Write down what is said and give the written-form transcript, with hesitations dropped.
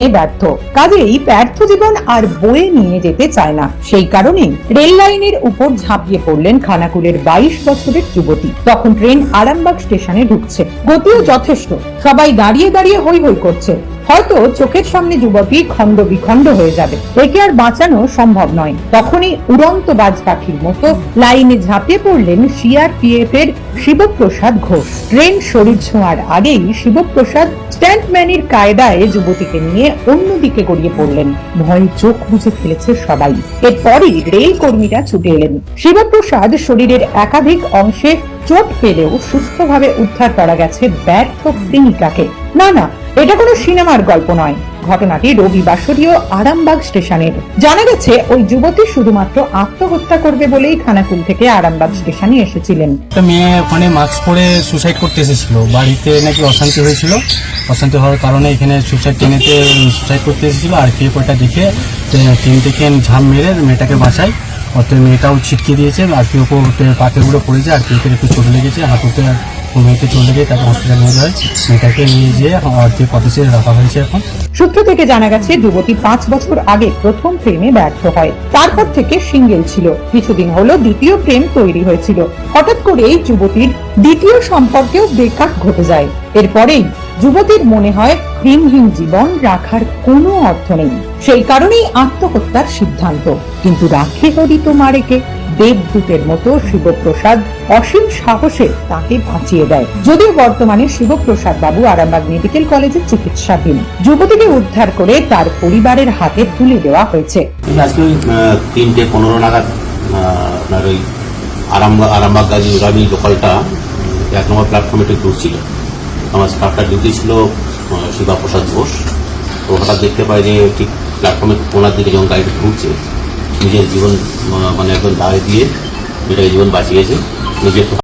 ব্যর্থ, কাজেই ব্যর্থ জীবন আর বয়ে নিয়ে যেতে চায় না। সেই কারণেই রেল লাইনের উপর ঝাঁপিয়ে পড়লেন খানাকুলের 22 বছরের যুবতী। তখন ট্রেন আরামবাগ স্টেশনে ঢুকছে, গতিও যথেষ্ট, সবাই দাঁড়িয়ে দাঁড়িয়ে হৈ হৈ করছে। হয়তো চোখের সামনে যুবতী খন্ড বিখণ্ড হয়ে যাবে, একে আর বাঁচানো সম্ভব নয়। তখনই উড়ন্ত বাজ পাখির মতো লাইনে ঝাঁপিয়ে পড়লেন সিআরপিএফ এর শিবপ্রসাদ ঘোষ। ট্রেন শরীর ছোঁয়ার আগেই শিবপ্রসাদ স্ট্যান্টম্যানের কায়দায় যুবতীকে নিয়ে অন্যদিকে গড়িয়ে পড়লেন। ভয়ে চোখ বুজে ফেলেছে সবাই। এরপরই রেল কর্মীরা ছুটে এলেন। শিবপ্রসাদ শরীরের একাধিক অংশে চোট পেলেও সুস্থভাবে উদ্ধার করা গেছে ব্যর্থ প্রেমিকাকে। না, এটা কোনো সিনেমার গল্প নয়, ঘটনাটি রবিবাসরীয় আরামবাগ স্টেশনের। জানা গেছে ওই যুবতী শুধুমাত্র আত্মহত্যা করবে বলেই খানাকুল থেকে আরামবাগ স্টেশনে এসেছিলেন। একটা মেয়ে ওখানে মাস্ক পরে সুসাইড করতে এসেছিল, বাড়িতে নাকি অশান্তি হয়েছিল, অশান্তি হওয়ার কারণে এখানে সুসাইড ট্রেনেতে সুসাইড করতে এসেছিল। আর কি ওটা দেখে ট্রেন থেকে ঝাঁপ মেরে মেয়েটাকে বাঁচায়, অত মেয়েটাও ছিটকে দিয়েছে। আর কি ওপর পাথর গুলো পড়েছে, আর কি একটু চোট লেগেছে হাঁটুতে, মেয়েকে চলে গিয়ে তাকে হসপিটালে নিয়ে যায়। মেয়েটাকে নিয়ে যেয়ে আর কি পথে রাখা হয়েছে। এখন সূত্র থেকে জানা গেছে যুবতী 5 বছর আগে প্রথম প্রেমে ব্যর্থ হয়, তারপর থেকে সিঙ্গেল ছিল। কিছুদিন হলো দ্বিতীয় প্রেম তৈরি হয়েছিল। হঠাৎ করেই যুবতীর দ্বিতীয় সম্পর্কেও ব্রেকআপ ঘটে যায়। এরপরেই যুবতীর মনে হয় প্রেমহীন জীবন রাখার কোনো অর্থ নেই, সেই কারণেই আত্মহত্যার সিদ্ধান্ত। কিন্তু রাখে হরি তো মারেকে, দেবদূতের মতো শিবপ্রসাদ অসীম সাহসে তাকে বাঁচিয়ে দেয়। যদিও বর্তমানে শিবপ্রসাদ বাবু আরামবাগ মেডিকেল কলেজে চিকিৎসাধীন। যুবতীকে উদ্ধার করে তার পরিবারের হাতে তুলে দেওয়া হয়েছে। আজকে 3:15 নাগাদ আপনার ওই আরামবাগ গাজী লোকালটা 1 নম্বর প্ল্যাটফর্মে একটু দূর ছিল। আমার স্টাফটা ডিউটি ছিল শিবপ্রসাদ ঘোষ। তো হঠাৎ দেখতে পাই যে ঠিক প্ল্যাটফর্মের কোনার দিকে যখন গাড়িটা ঢুকছে, নিজের জীবন মানে একদম দাঁড়িয়ে দিয়ে মেয়েটাকে জীবন বাঁচিয়েছে। নিজের